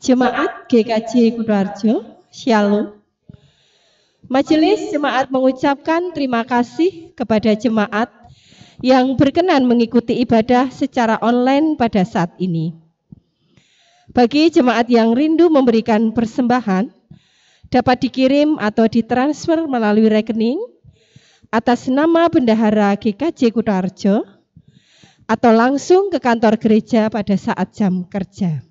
Jemaat GKJ Kutoarjo, Shalom. Majelis Jemaat mengucapkan terima kasih kepada jemaat yang berkenan mengikuti ibadah secara online pada saat ini. Bagi jemaat yang rindu memberikan persembahan, dapat dikirim atau ditransfer melalui rekening atas nama Bendahara GKJ Kutoarjo atau langsung ke kantor gereja pada saat jam kerja.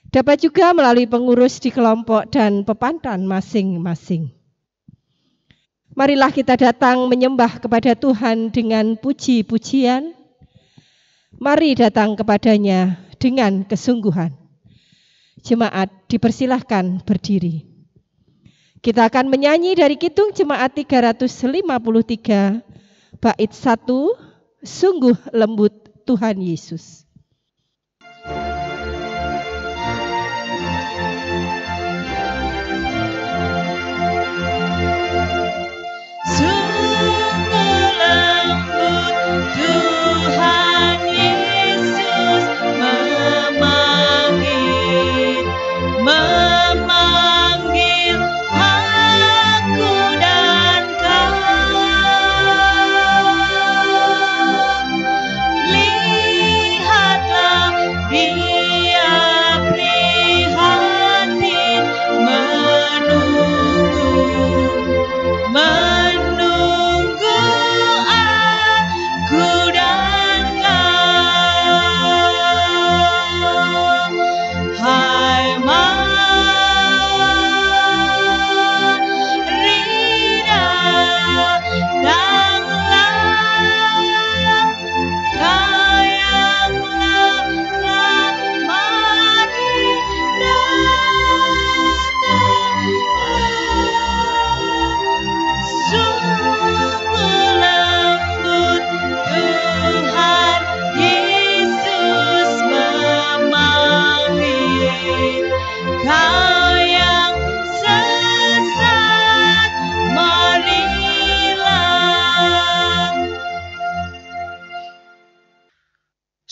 Dapat juga melalui pengurus di kelompok dan pepantan masing-masing. Marilah kita datang menyembah kepada Tuhan dengan puji-pujian. Mari datang kepadanya dengan kesungguhan. Jemaat dipersilahkan berdiri. Kita akan menyanyi dari Kidung Jemaat 353, bait 1, Sungguh Lembut Tuhan Yesus.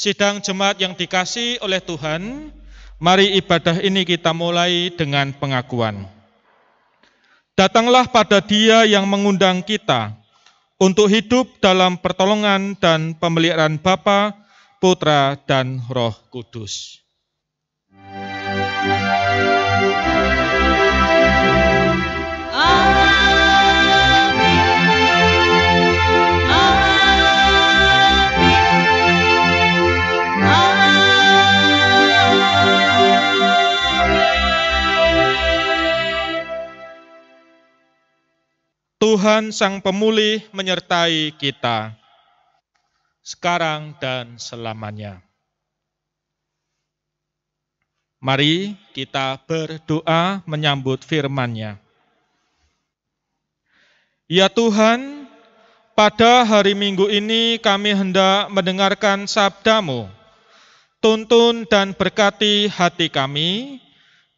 Sidang jemaat yang dikasihi oleh Tuhan, mari ibadah ini kita mulai dengan pengakuan. Datanglah pada Dia yang mengundang kita untuk hidup dalam pertolongan dan pemeliharaan Bapa, Putra, dan Roh Kudus. Tuhan Sang Pemulih menyertai kita, sekarang dan selamanya. Mari kita berdoa menyambut firman-Nya. Ya Tuhan, pada hari Minggu ini kami hendak mendengarkan sabda-Mu. Tuntun dan berkati hati kami.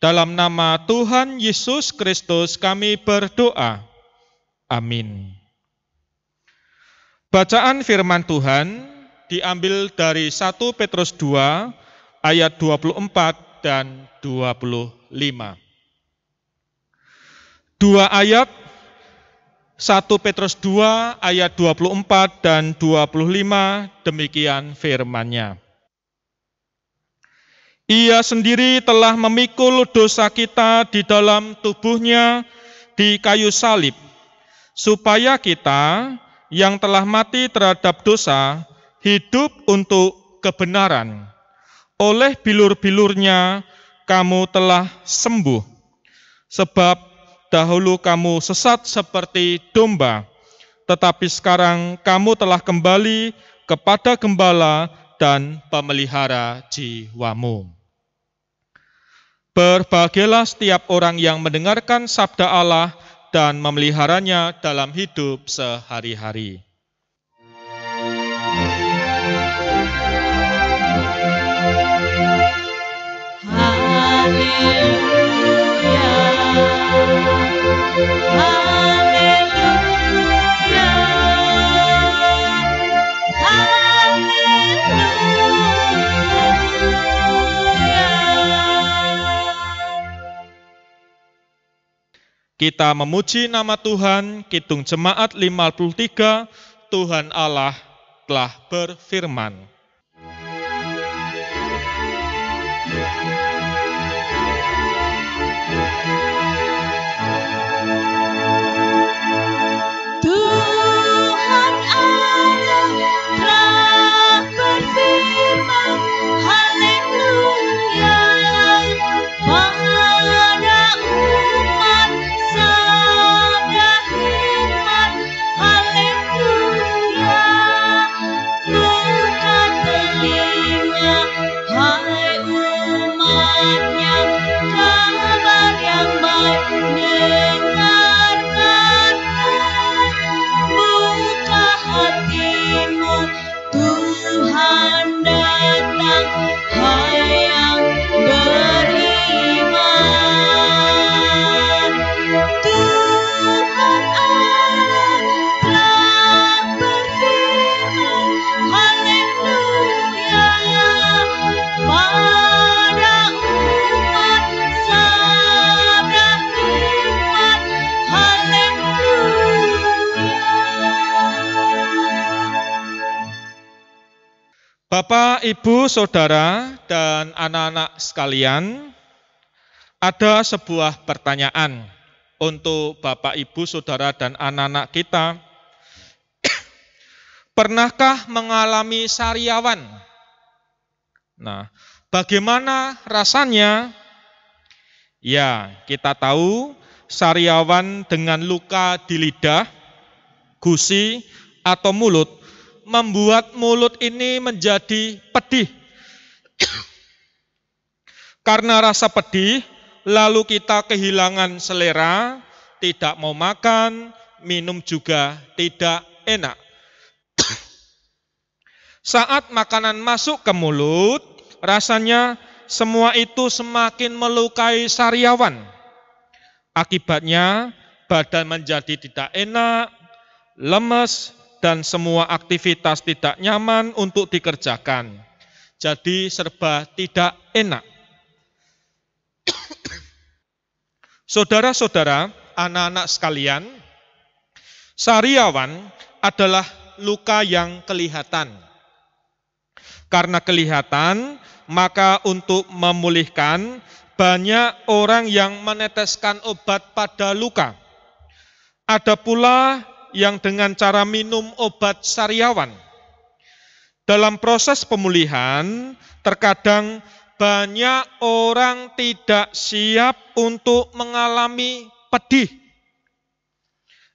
Dalam nama Tuhan Yesus Kristus kami berdoa. Amin. Bacaan firman Tuhan diambil dari 1 Petrus 2 ayat 24 dan 25. Dua ayat, 1 Petrus 2 ayat 24 dan 25, demikian firman-Nya. Ia sendiri telah memikul dosa kita di dalam tubuh-Nya di kayu salib, supaya kita yang telah mati terhadap dosa hidup untuk kebenaran. Oleh bilur-bilurnya kamu telah sembuh, sebab dahulu kamu sesat seperti domba, tetapi sekarang kamu telah kembali kepada Gembala dan pemelihara jiwamu. Berbahagialah setiap orang yang mendengarkan sabda Allah dan memeliharanya dalam hidup sehari-hari. Haleluya, haleluya, haleluya. Kita memuji nama Tuhan, Kidung Jemaat 53, Tuhan Allah telah berfirman. Tuhan Allah telah berfirman, haleluya, pada umat sabda hikmat, haleluya, buka telinga, hai umatnya, kabar yang baik dengarkanlah, buka hatimu, Tuhan datang, hai yang beriman. Tuhan Allah telah berfirman, haleluya, pada umat sabda hikmat, haleluya. Bapak, Ibu, Saudara, dan anak-anak sekalian, ada sebuah pertanyaan untuk Bapak, Ibu, Saudara, dan anak-anak kita. Pernahkah mengalami sariawan? Nah, bagaimana rasanya? Ya, kita tahu sariawan dengan luka di lidah, gusi, atau mulut, membuat mulut ini menjadi pedih. Karena rasa pedih, lalu kita kehilangan selera, tidak mau makan, minum juga tidak enak. Saat makanan masuk ke mulut, rasanya semua itu semakin melukai sariawan. Akibatnya, badan menjadi tidak enak, lemes, dan semua aktivitas tidak nyaman untuk dikerjakan. Jadi serba tidak enak. Saudara-saudara, anak-anak sekalian, sariawan adalah luka yang kelihatan. Karena kelihatan, maka untuk memulihkan, banyak orang yang meneteskan obat pada luka. Ada pula yang dengan cara minum obat sariawan. Dalam proses pemulihan, terkadang banyak orang tidak siap untuk mengalami pedih.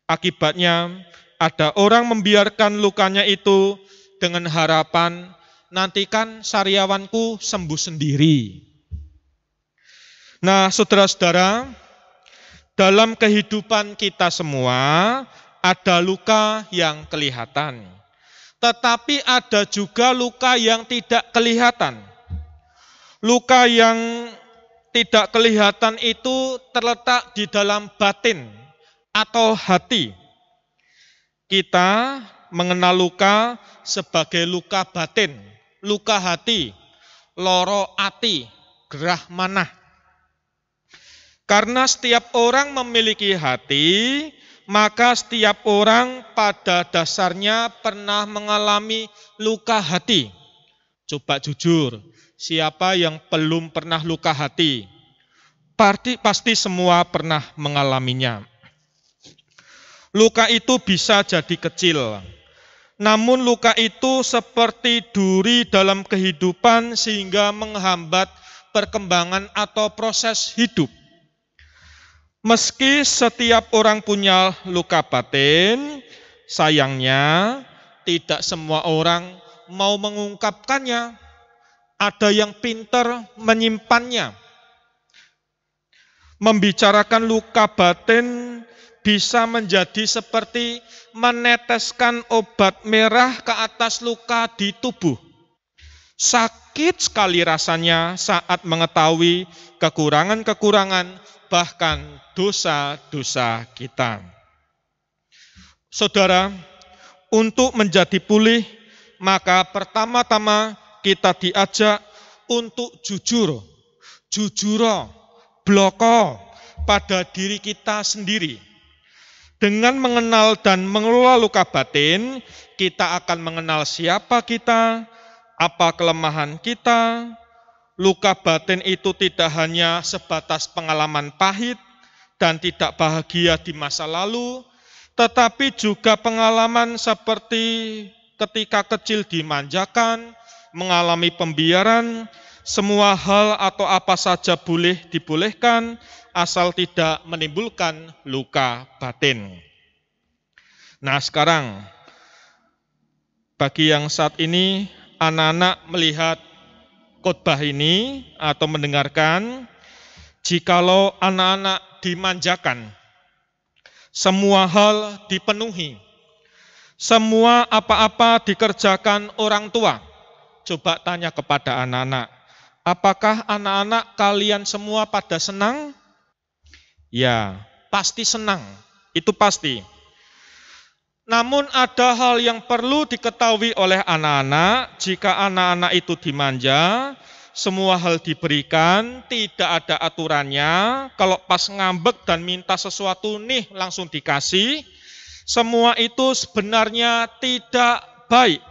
Akibatnya, ada orang membiarkan lukanya itu dengan harapan, nantikan sariawanku sembuh sendiri. Nah, saudara-saudara, dalam kehidupan kita semua, ada luka yang kelihatan, tetapi ada juga luka yang tidak kelihatan. Luka yang tidak kelihatan itu terletak di dalam batin atau hati. Kita mengenal luka sebagai luka batin, luka hati, loro ati, gerah manah. Karena setiap orang memiliki hati, maka setiap orang pada dasarnya pernah mengalami luka hati. Coba jujur, siapa yang belum pernah luka hati? Pasti semua pernah mengalaminya. Luka itu bisa jadi kecil, namun luka itu seperti duri dalam kehidupan sehingga menghambat perkembangan atau proses hidup. Meski setiap orang punya luka batin, sayangnya tidak semua orang mau mengungkapkannya. Ada yang pintar menyimpannya. Membicarakan luka batin bisa menjadi seperti meneteskan obat merah ke atas luka di tubuh. Sakit sekali rasanya saat mengetahui kekurangan-kekurangan, bahkan dosa-dosa kita. Saudara, untuk menjadi pulih, maka pertama-tama kita diajak untuk jujur, bloko, pada diri kita sendiri. Dengan mengenal dan mengelola luka batin, kita akan mengenal siapa kita, apa kelemahan kita. Luka batin itu tidak hanya sebatas pengalaman pahit dan tidak bahagia di masa lalu, tetapi juga pengalaman seperti ketika kecil dimanjakan, mengalami pembiaran, semua hal atau apa saja boleh dibolehkan, asal tidak menimbulkan luka batin. Nah sekarang, bagi yang saat ini anak-anak melihat khotbah ini atau mendengarkan, jikalau anak-anak dimanjakan, semua hal dipenuhi, semua apa-apa dikerjakan orang tua. Coba tanya kepada anak-anak, apakah anak-anak kalian semua pada senang? Ya, pasti senang, itu pasti. Namun ada hal yang perlu diketahui oleh anak-anak, jika anak-anak itu dimanja, semua hal diberikan, tidak ada aturannya, kalau pas ngambek dan minta sesuatu nih langsung dikasih, semua itu sebenarnya tidak baik.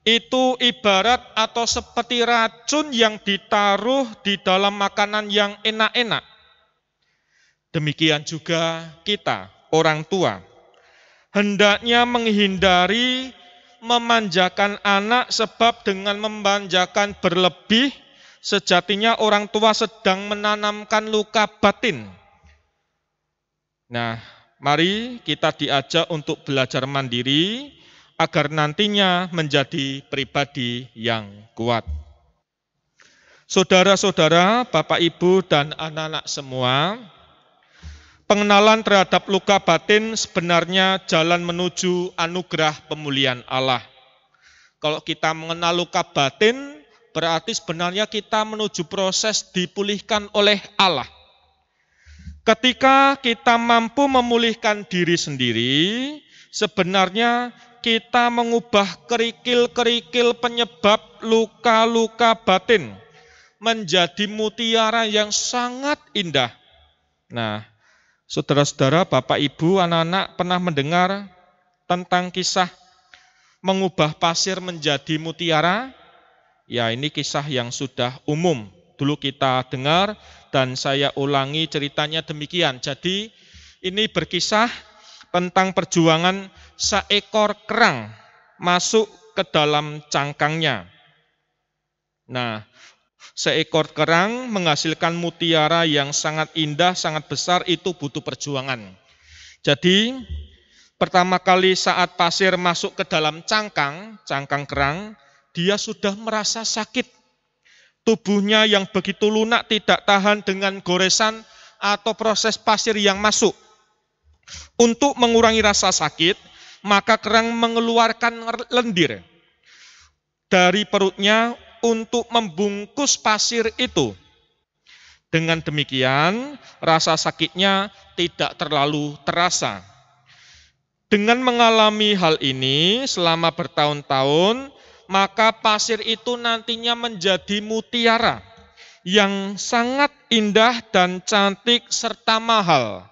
Itu ibarat atau seperti racun yang ditaruh di dalam makanan yang enak-enak. Demikian juga kita, orang tua, hendaknya menghindari memanjakan anak, sebab dengan memanjakan berlebih, sejatinya orang tua sedang menanamkan luka batin. Nah, mari kita diajak untuk belajar mandiri, agar nantinya menjadi pribadi yang kuat. Saudara-saudara, Bapak, Ibu, dan anak-anak semua, pengenalan terhadap luka batin sebenarnya jalan menuju anugerah pemulihan Allah. Kalau kita mengenal luka batin, berarti sebenarnya kita menuju proses dipulihkan oleh Allah. Ketika kita mampu memulihkan diri sendiri, sebenarnya kita mengubah kerikil-kerikil penyebab luka-luka batin menjadi mutiara yang sangat indah. Nah, saudara-saudara, Bapak, Ibu, anak-anak pernah mendengar tentang kisah mengubah pasir menjadi mutiara? Ya, ini kisah yang sudah umum. Dulu kita dengar dan saya ulangi ceritanya demikian. Jadi, ini berkisah tentang perjuangan seekor kerang masuk ke dalam cangkangnya. Nah, seekor kerang menghasilkan mutiara yang sangat indah, sangat besar, itu butuh perjuangan. Jadi, pertama kali saat pasir masuk ke dalam cangkang kerang, dia sudah merasa sakit. Tubuhnya yang begitu lunak tidak tahan dengan goresan atau proses pasir yang masuk. Untuk mengurangi rasa sakit, maka kerang mengeluarkan lendir dari perutnya untuk membungkus pasir itu. Dengan demikian, rasa sakitnya tidak terlalu terasa. Dengan mengalami hal ini selama bertahun-tahun, maka pasir itu nantinya menjadi mutiara yang sangat indah dan cantik serta mahal.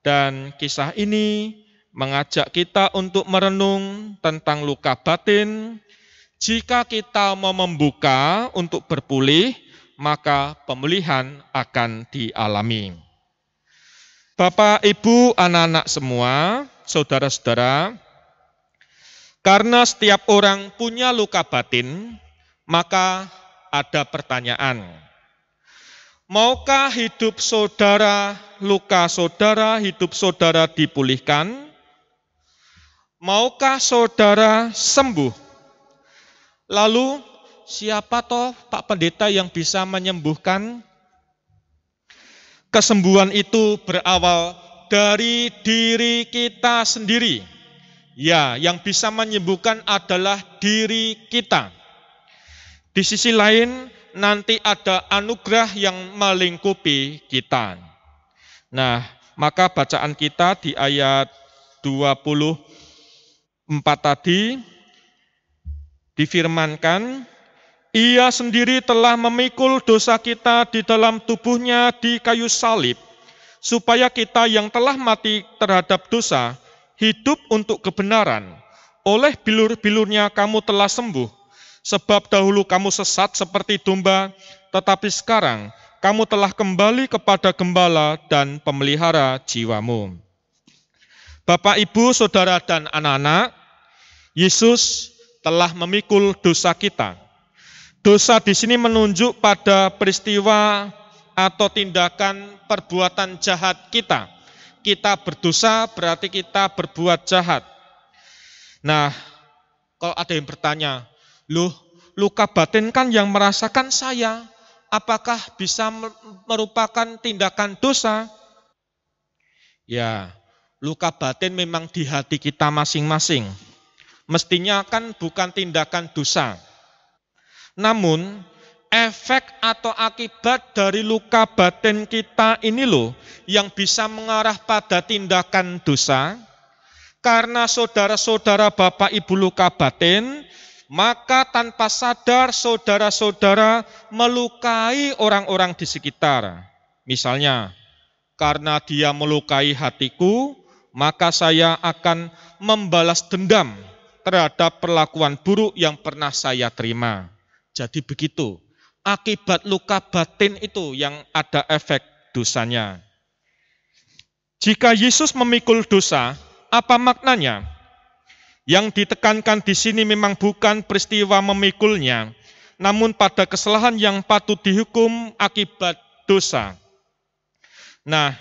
Dan kisah ini mengajak kita untuk merenung tentang luka batin. Jika kita mau membuka untuk berpulih, maka pemulihan akan dialami. Bapak, Ibu, anak-anak semua, saudara-saudara, karena setiap orang punya luka batin, maka ada pertanyaan. Maukah hidup saudara, luka saudara, hidup saudara dipulihkan? Maukah saudara sembuh? Lalu siapa toh Pak Pendeta yang bisa menyembuhkan? Kesembuhan itu berawal dari diri kita sendiri. Ya, yang bisa menyembuhkan adalah diri kita. Di sisi lain, nanti ada anugerah yang melingkupi kita. Nah, maka bacaan kita di ayat 24 tadi difirmankan, Ia sendiri telah memikul dosa kita di dalam tubuhnya di kayu salib, supaya kita yang telah mati terhadap dosa, hidup untuk kebenaran. Oleh bilur-bilurnya kamu telah sembuh, sebab dahulu kamu sesat seperti domba, tetapi sekarang kamu telah kembali kepada gembala dan pemelihara jiwamu. Bapak, Ibu, Saudara, dan anak-anak, Yesus telah memikul dosa kita. Dosa di sini menunjuk pada peristiwa atau tindakan perbuatan jahat kita. Kita berdosa berarti kita berbuat jahat. Nah, kalau ada yang bertanya, loh, luka batin kan yang merasakan saya, apakah bisa merupakan tindakan dosa? Ya, luka batin memang di hati kita masing-masing. Mestinya kan bukan tindakan dosa. Namun, efek atau akibat dari luka batin kita ini loh yang bisa mengarah pada tindakan dosa. Karena saudara-saudara Bapak Ibu luka batin, maka tanpa sadar saudara-saudara melukai orang-orang di sekitar. Misalnya, karena dia melukai hatiku, maka saya akan membalas dendam terhadap perlakuan buruk yang pernah saya terima. Jadi begitu. Akibat luka batin itu yang ada efek dosanya. Jika Yesus memikul dosa, apa maknanya? Yang ditekankan di sini memang bukan peristiwa memikulnya, namun pada kesalahan yang patut dihukum akibat dosa. Nah,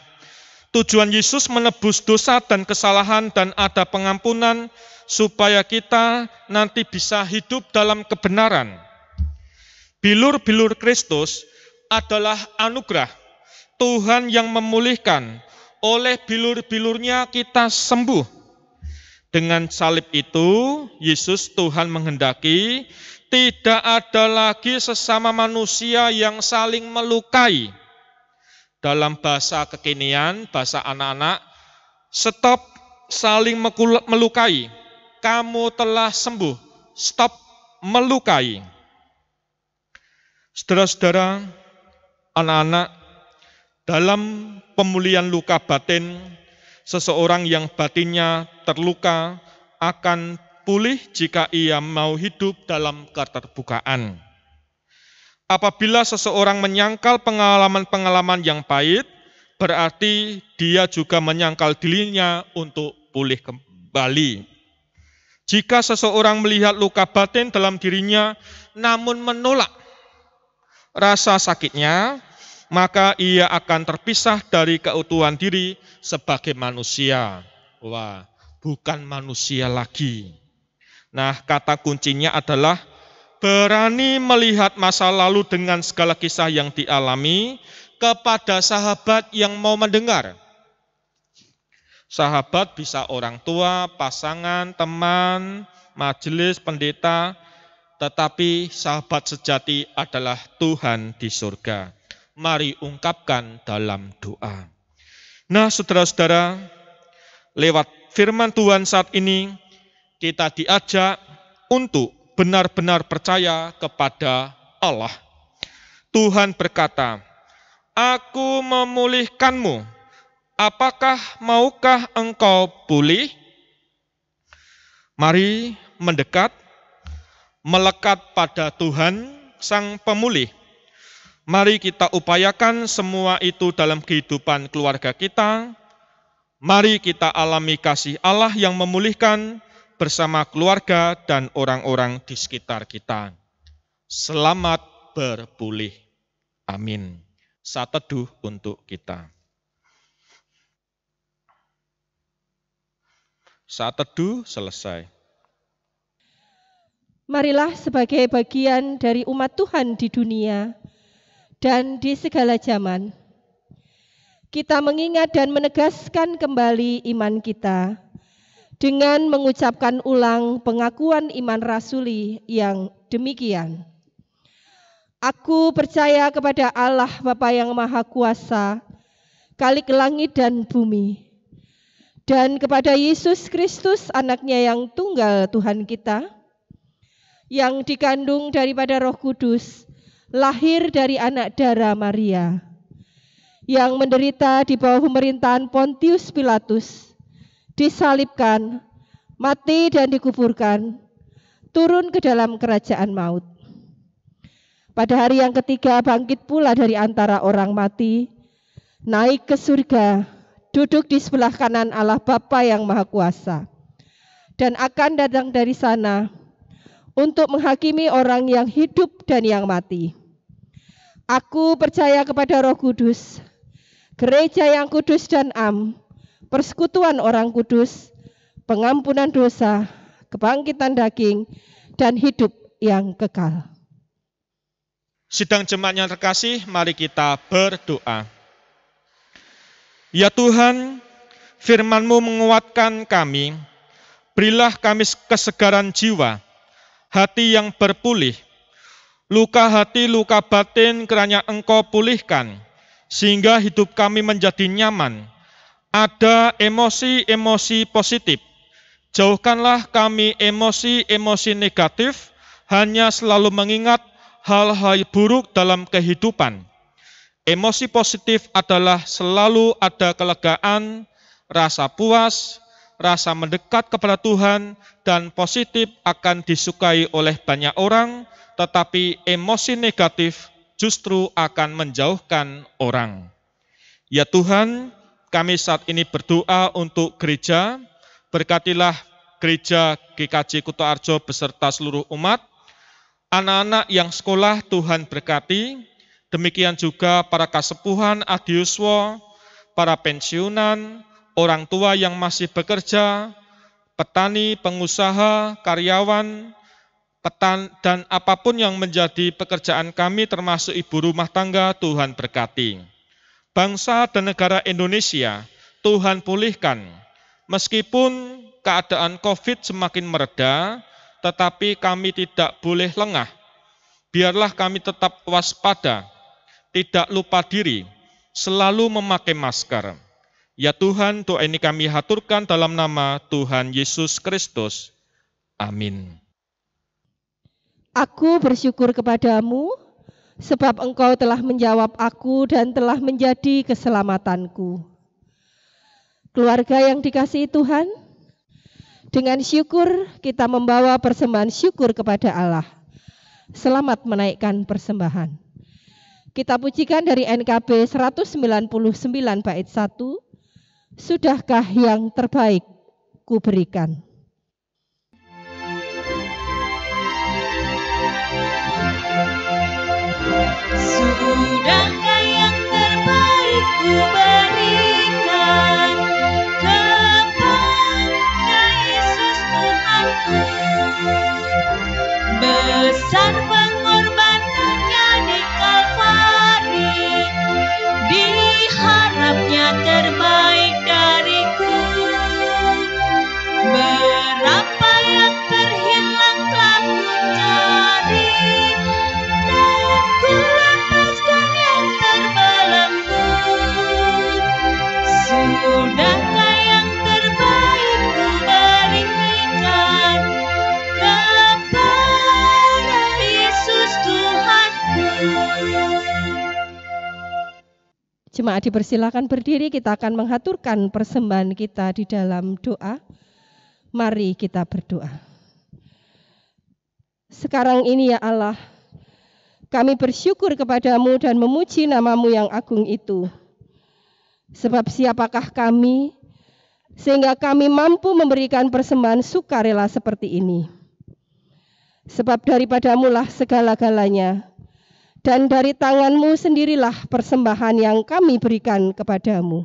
tujuan Yesus menebus dosa dan kesalahan dan ada pengampunan supaya kita nanti bisa hidup dalam kebenaran. Bilur-bilur Kristus adalah anugerah Tuhan yang memulihkan. Oleh bilur-bilurnya kita sembuh. Dengan salib itu, Yesus Tuhan menghendaki tidak ada lagi sesama manusia yang saling melukai. Dalam bahasa kekinian, bahasa anak-anak, stop saling melukai. Kamu telah sembuh. Stop melukai. Saudara-saudara, anak-anak, dalam pemulihan luka batin, seseorang yang batinnya terluka akan pulih jika ia mau hidup dalam keterbukaan. Apabila seseorang menyangkal pengalaman-pengalaman yang pahit, berarti dia juga menyangkal dirinya untuk pulih kembali. Jika seseorang melihat luka batin dalam dirinya, namun menolak rasa sakitnya, maka ia akan terpisah dari keutuhan diri sebagai manusia. Wah, bukan manusia lagi. Nah, kata kuncinya adalah berani melihat masa lalu dengan segala kisah yang dialami kepada sahabat yang mau mendengar. Sahabat bisa orang tua, pasangan, teman, majelis, pendeta, tetapi sahabat sejati adalah Tuhan di surga. Mari ungkapkan dalam doa. Nah, saudara-saudara, lewat firman Tuhan saat ini, kita diajak untuk benar-benar percaya kepada Allah. Tuhan berkata, "Aku memulihkanmu. Apakah maukah engkau pulih?" Mari mendekat, melekat pada Tuhan Sang Pemulih. Mari kita upayakan semua itu dalam kehidupan keluarga kita. Mari kita alami kasih Allah yang memulihkan bersama keluarga dan orang-orang di sekitar kita. Selamat berpulih. Amin. Saat teduh untuk kita. Saat teduh selesai. Marilah sebagai bagian dari umat Tuhan di dunia dan di segala zaman, kita mengingat dan menegaskan kembali iman kita dengan mengucapkan ulang pengakuan iman rasuli yang demikian. Aku percaya kepada Allah Bapa yang Maha Kuasa, Khalik langit dan bumi, dan kepada Yesus Kristus anaknya yang tunggal Tuhan kita, yang dikandung daripada Roh Kudus, lahir dari anak darah Maria, yang menderita di bawah pemerintahan Pontius Pilatus, disalibkan, mati dan dikuburkan, turun ke dalam kerajaan maut. Pada hari yang ketiga bangkit pula dari antara orang mati, naik ke surga, duduk di sebelah kanan Allah Bapa yang Maha Kuasa, dan akan datang dari sana untuk menghakimi orang yang hidup dan yang mati. Aku percaya kepada Roh Kudus, gereja yang kudus dan am, persekutuan orang kudus, pengampunan dosa, kebangkitan daging, dan hidup yang kekal. Sidang jemaat yang terkasih, mari kita berdoa. Ya Tuhan, firman-Mu menguatkan kami, berilah kami kesegaran jiwa, hati yang berpulih, luka hati, luka batin kiranya Engkau pulihkan, sehingga hidup kami menjadi nyaman, ada emosi-emosi positif. Jauhkanlah kami emosi-emosi negatif, hanya selalu mengingat hal-hal buruk dalam kehidupan. Emosi positif adalah selalu ada kelegaan, rasa puas, rasa mendekat kepada Tuhan, dan positif akan disukai oleh banyak orang, tetapi emosi negatif justru akan menjauhkan orang. Ya Tuhan, kami saat ini berdoa untuk gereja, berkatilah gereja GKJ Kutoarjo beserta seluruh umat, anak-anak yang sekolah Tuhan berkati, demikian juga para kasepuhan adiuswa, para pensiunan, orang tua yang masih bekerja, petani, pengusaha, karyawan, dan apapun yang menjadi pekerjaan kami termasuk ibu rumah tangga, Tuhan berkati. Bangsa dan negara Indonesia, Tuhan pulihkan. Meskipun keadaan COVID semakin mereda, tetapi kami tidak boleh lengah. Biarlah kami tetap waspada, tidak lupa diri, selalu memakai masker. Ya Tuhan, doa ini kami haturkan dalam nama Tuhan Yesus Kristus. Amin. Aku bersyukur kepadamu, sebab Engkau telah menjawab aku dan telah menjadi keselamatanku. Keluarga yang dikasihi Tuhan, dengan syukur kita membawa persembahan syukur kepada Allah. Selamat menaikkan persembahan. Kita pujikan dari NKB 199 bait 1, Sudahkah yang terbaik kuberikan. Sudahkah yang terbaik kuberikan kepada Yesus Tuhanku. Besar pengorbanannya di Kalvari, diharapnya terbaik dariku. Berapa yang terhilang telah ku cari, dan ku lepaskan yang terbelenggu. Sudahkah yang terbaik ku berikan kepada Yesus Tuhanku. Jemaat dipersilakan berdiri, kita akan menghaturkan persembahan kita di dalam doa. Mari kita berdoa. Sekarang ini ya Allah, kami bersyukur kepadamu dan memuji namamu yang agung itu. Sebab siapakah kami, sehingga kami mampu memberikan persembahan sukarela seperti ini. Sebab daripadamulah segala-galanya, dan dari tanganmu sendirilah persembahan yang kami berikan kepadamu.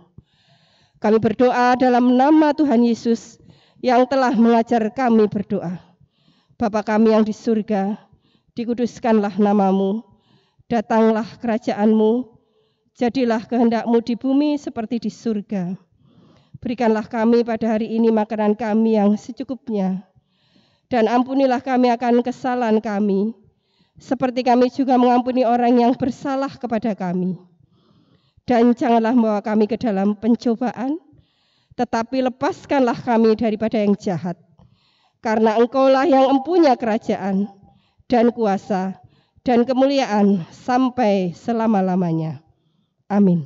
Kami berdoa dalam nama Tuhan Yesus yang telah mengajar kami berdoa. Bapa kami yang di surga, dikuduskanlah namamu, datanglah kerajaanmu, jadilah kehendakmu di bumi seperti di surga. Berikanlah kami pada hari ini makanan kami yang secukupnya, dan ampunilah kami akan kesalahan kami, seperti kami juga mengampuni orang yang bersalah kepada kami. Dan janganlah membawa kami ke dalam pencobaan, tetapi lepaskanlah kami daripada yang jahat. Karena Engkaulah yang empunya kerajaan dan kuasa dan kemuliaan sampai selama-lamanya. Amin.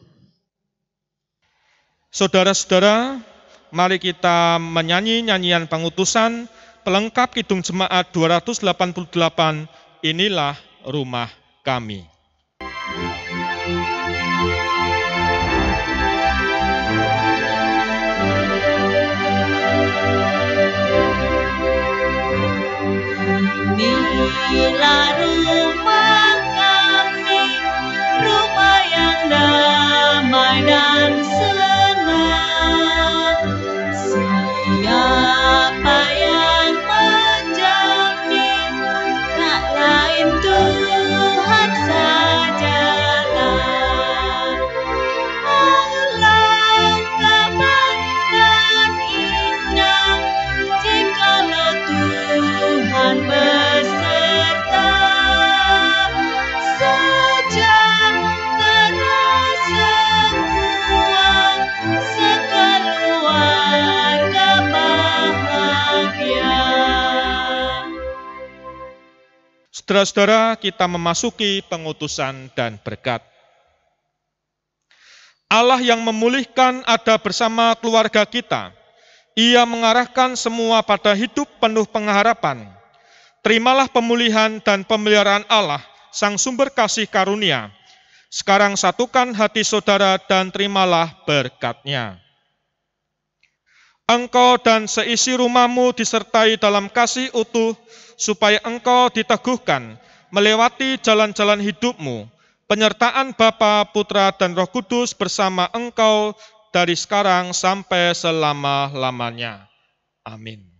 Saudara-saudara, mari kita menyanyi nyanyian pengutusan pelengkap Kidung Jemaat 288, Inilah Rumah Kami. Inilah rumah kami, rumah yang damai dan senang. Siapa yang menjamin? Tak lain Tuhan sajalah. Alangkah baik dan indah jikalau Tuhan beserta, sejahtera semua, sekeluarga bahagia. Saudara-saudara, kita memasuki pengutusan dan berkat. Allah yang memulihkan ada bersama keluarga kita. Ia mengarahkan semua pada hidup penuh pengharapan. Terimalah pemulihan dan pemeliharaan Allah, Sang Sumber Kasih Karunia. Sekarang satukan hati saudara dan terimalah berkat-Nya. Engkau dan seisi rumahmu disertai dalam kasih utuh, supaya engkau diteguhkan melewati jalan-jalan hidupmu. Penyertaan Bapa, Putra, dan Roh Kudus bersama engkau dari sekarang sampai selama-lamanya. Amin.